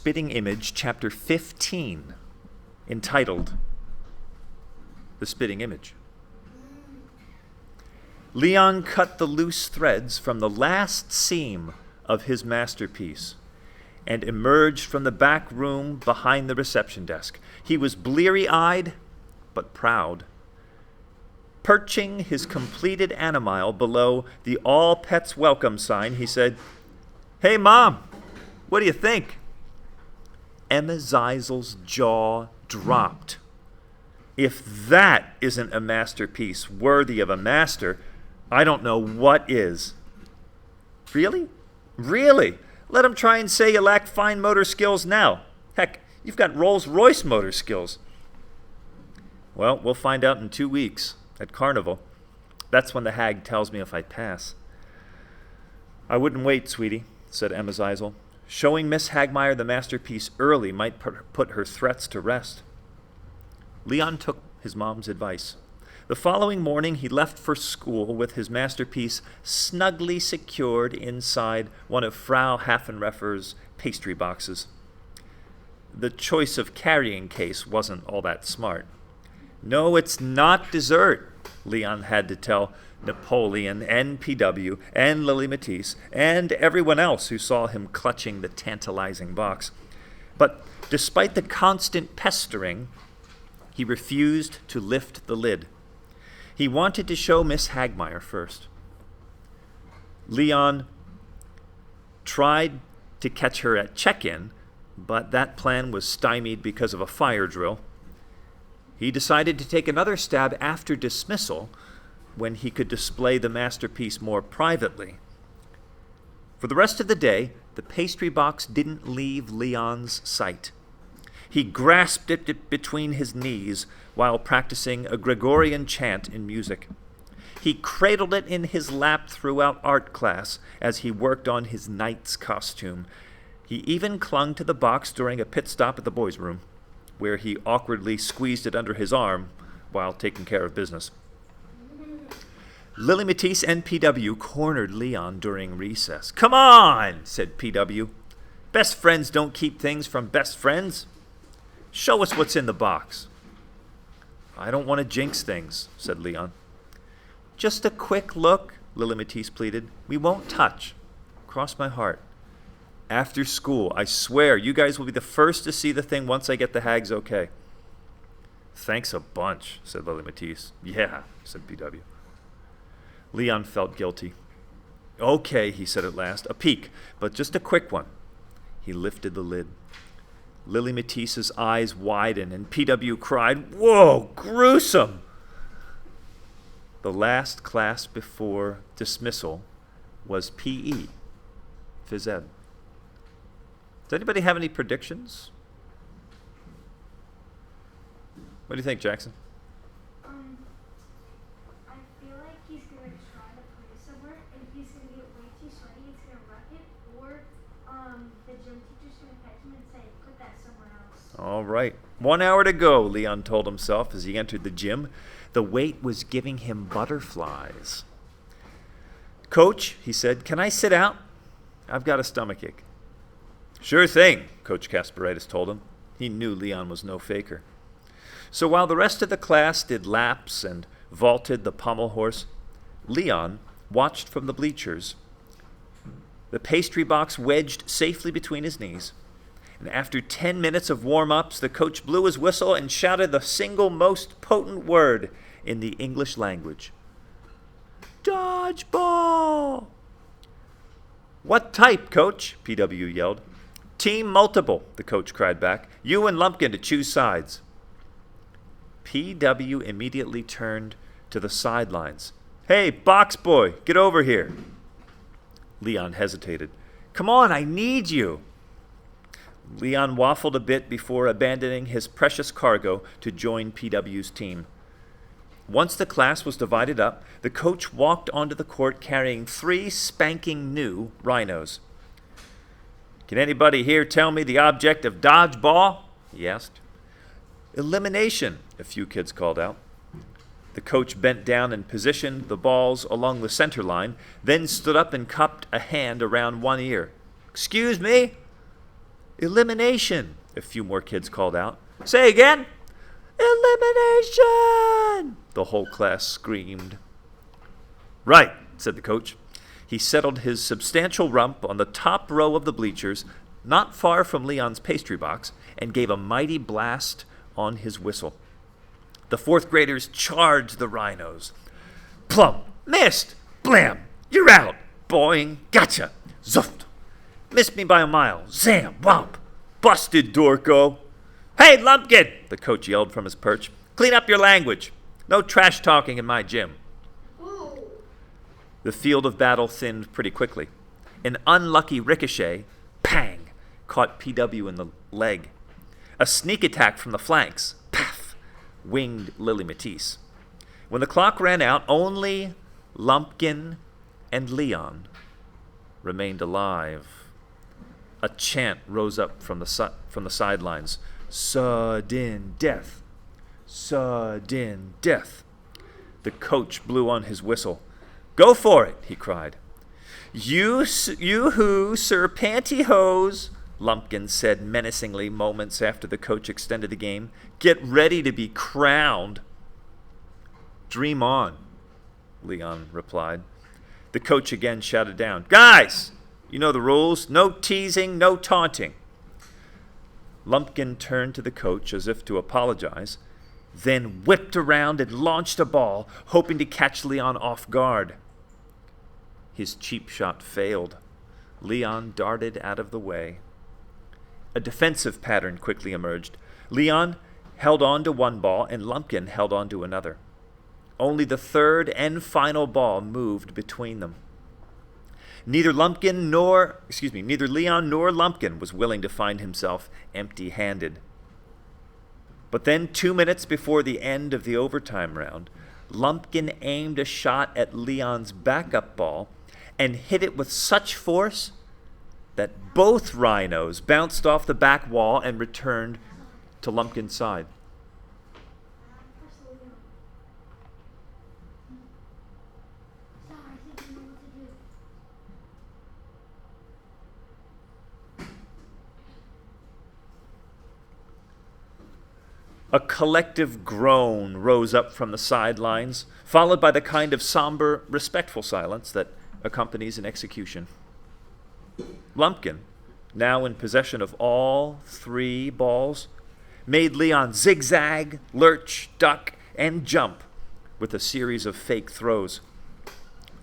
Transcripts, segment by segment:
Spitting Image, chapter 15, entitled The Spitting Image. Leon cut the loose threads from the last seam of his masterpiece and emerged from the back room behind the reception desk. He was bleary-eyed but proud. Perching his completed animile below the All Pets Welcome sign, he said, "Hey, Mom, what do you think?" Emma Zeisel's jaw dropped. If that isn't a masterpiece worthy of a master, I don't know what is. Really? Really? Let him try and say you lack fine motor skills now. Heck, you've got Rolls-Royce motor skills. Well, we'll find out in 2 weeks at Carnival. That's when the hag tells me if I pass. I wouldn't wait, sweetie, said Emma Zeisel. Showing Miss Hagmaier the masterpiece early might put her threats to rest. Leon took his mom's advice. The following morning, he left for school with his masterpiece snugly secured inside one of Frau Haffenreffer's pastry boxes. The choice of carrying case wasn't all that smart. No, it's not dessert, Leon had to tell Napoleon and PW and Lily Matisse and everyone else who saw him clutching the tantalizing box. But despite the constant pestering, he refused to lift the lid. He wanted to show Miss Hagmaier first. Leon tried to catch her at check-in, but that plan was stymied because of a fire drill. He decided to take another stab after dismissal when he could display the masterpiece more privately. For the rest of the day, the pastry box didn't leave Leon's sight. He grasped it between his knees while practicing a Gregorian chant in music. He cradled it in his lap throughout art class as he worked on his knight's costume. He even clung to the box during a pit stop at the boys' room, where he awkwardly squeezed it under his arm while taking care of business. Lily Matisse and PW cornered Leon during recess. "Come on," said PW. "Best friends don't keep things from best friends. Show us what's in the box." "I don't want to jinx things," said Leon. "Just a quick look," Lily Matisse pleaded. "We won't touch. Cross my heart. After school, I swear, you guys will be the first to see the thing once I get the hags okay." "Thanks a bunch," said Lily Matisse. "Yeah," said PW. Leon felt guilty. "Okay," he said at last, "a peek, but just a quick one." He lifted the lid. Lily Matisse's eyes widened, and PW cried, "Whoa, gruesome!" The last class before dismissal was PE, Phys Ed. Does anybody have any predictions? What do you think, Jackson? I feel like he's going to try to play somewhere, and he's going to get way too sweaty, it's going to wreck it, or the gym teacher's going to catch him and say, "Put that somewhere else." All right. 1 hour to go, Leon told himself as he entered the gym. The weight was giving him butterflies. "Coach," he said, "can I sit out? I've got a stomachache." "Sure thing," Coach Kasparaitis told him. He knew Leon was no faker. So while the rest of the class did laps and vaulted the pommel horse, Leon watched from the bleachers. The pastry box wedged safely between his knees. And after 10 minutes of warm-ups, the coach blew his whistle and shouted the single most potent word in the English language. "Dodgeball!" "What type, coach?" PW yelled. "Team multiple," the coach cried back. "You and Lumpkin to choose sides." PW immediately turned to the sidelines. "Hey, box boy, get over here." Leon hesitated. "Come on, I need you." Leon waffled a bit before abandoning his precious cargo to join PW's team. Once the class was divided up, the coach walked onto the court carrying 3 spanking new rhinos. "Can anybody here tell me the object of dodgeball?" he asked. "Elimination," a few kids called out. The coach bent down and positioned the balls along the center line, then stood up and cupped a hand around one ear. "Excuse me?" Elimination, a few more kids called out. Say again. Elimination, the whole class screamed. Right, said the coach. He settled his substantial rump on the top row of the bleachers, not far from Leon's pastry box, and gave a mighty blast on his whistle. The fourth graders charged the rhinos. Plump, missed, blam, you're out, boing, gotcha, zuft. Missed me by a mile, zam, womp, busted, Dorco. Hey, Lumpkin, the coach yelled from his perch. Clean up your language. No trash talking in my gym. The field of battle thinned pretty quickly. An unlucky ricochet, pang, caught PW in the leg. A sneak attack from the flanks, paf, winged Lily Matisse. When the clock ran out, only Lumpkin and Leon remained alive. A chant rose up from the sidelines. Sudden death. Sudden death. The coach blew on his whistle. Go for it, he cried. You who, Sir Pantyhose, Lumpkin said menacingly moments after the coach extended the game. Get ready to be crowned. Dream on, Leon replied. The coach again shouted down. Guys, you know the rules. No teasing, no taunting. Lumpkin turned to the coach as if to apologize, then whipped around and launched a ball, hoping to catch Leon off guard. His cheap shot failed. Leon darted out of the way. A defensive pattern quickly emerged. Leon held on to one ball and Lumpkin held on to another. Only the third and final ball moved between them. Neither Leon nor Lumpkin was willing to find himself empty-handed. But then, 2 minutes before the end of the overtime round, Lumpkin aimed a shot at Leon's backup ball and hit it with such force that both rhinos bounced off the back wall and returned to Lumpkin's side. A collective groan rose up from the sidelines, followed by the kind of somber, respectful silence that accompanies an execution. Lumpkin, now in possession of all three balls, made Leon zigzag, lurch, duck, and jump with a series of fake throws.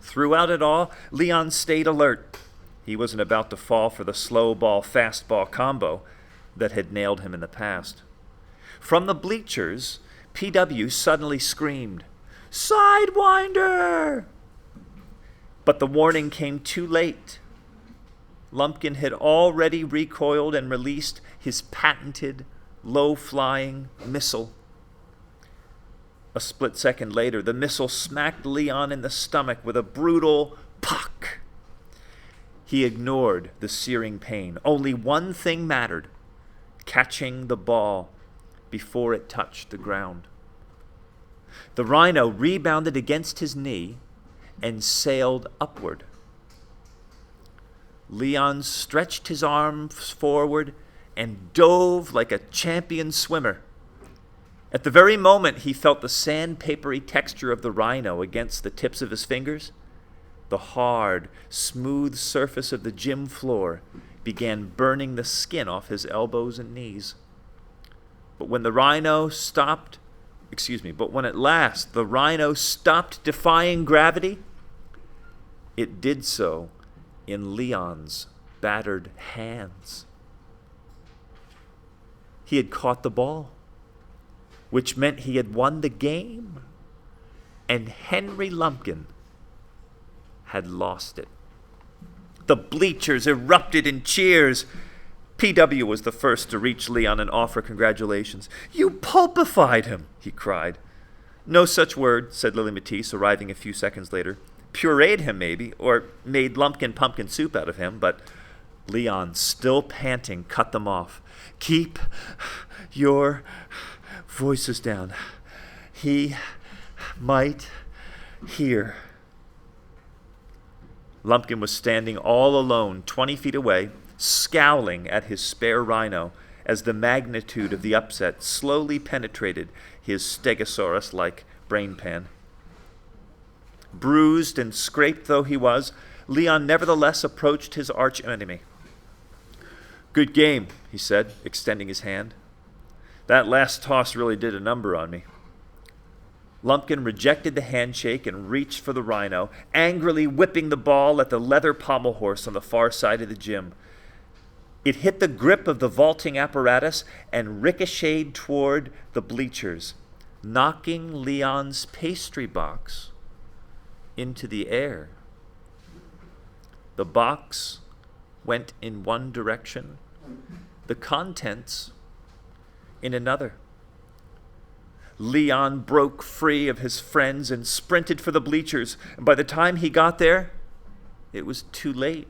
Throughout it all, Leon stayed alert. He wasn't about to fall for the slow ball, fast ball combo that had nailed him in the past. From the bleachers, PW suddenly screamed, Sidewinder! But the warning came too late. Lumpkin had already recoiled and released his patented, low-flying missile. A split second later, the missile smacked Leon in the stomach with a brutal pock. He ignored the searing pain. Only one thing mattered, catching the ball before it touched the ground. The rhino rebounded against his knee and sailed upward. Leon stretched his arms forward and dove like a champion swimmer. At the very moment he felt the sandpapery texture of the rhino against the tips of his fingers, the hard, smooth surface of the gym floor began burning the skin off his elbows and knees. But when at last the rhino stopped defying gravity, it did so in Leon's battered hands. He had caught the ball, which meant he had won the game, and Henry Lumpkin had lost it. The bleachers erupted in cheers. PW was the first to reach Leon and offer congratulations. You pulpified him, he cried. No such word, said Lily Matisse, arriving a few seconds later. Pureed him, maybe, or made lumpkin pumpkin soup out of him, but Leon, still panting, cut them off. Keep your voices down. He might hear. Lumpkin was standing all alone, 20 feet away, scowling at his spare rhino as the magnitude of the upset slowly penetrated his Stegosaurus-like brain pan. Bruised and scraped though he was, Leon nevertheless approached his arch-enemy. "Good game," he said, extending his hand. "That last toss really did a number on me." Lumpkin rejected the handshake and reached for the rhino, angrily whipping the ball at the leather pommel horse on the far side of the gym. It hit the grip of the vaulting apparatus and ricocheted toward the bleachers, knocking Leon's pastry box into the air. The box went in one direction, the contents in another. Leon broke free of his friends and sprinted for the bleachers, and by the time he got there, it was too late.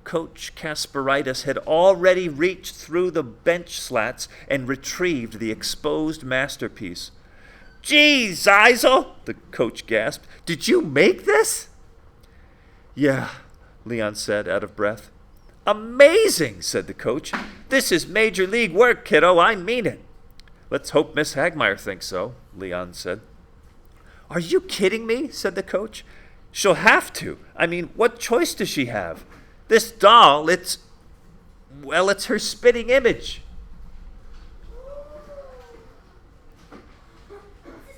Coach Kasperitis had already reached through the bench slats and retrieved the exposed masterpiece. "Geez, Eisel," the coach gasped. "Did you make this?" "Yeah," Leon said, out of breath. "Amazing," said the coach. "This is major league work, kiddo. I mean it." "Let's hope Miss Hagmeyer thinks so," Leon said. "Are you kidding me?" said the coach. "She'll have to. I mean, what choice does she have? This doll, it's her spitting image."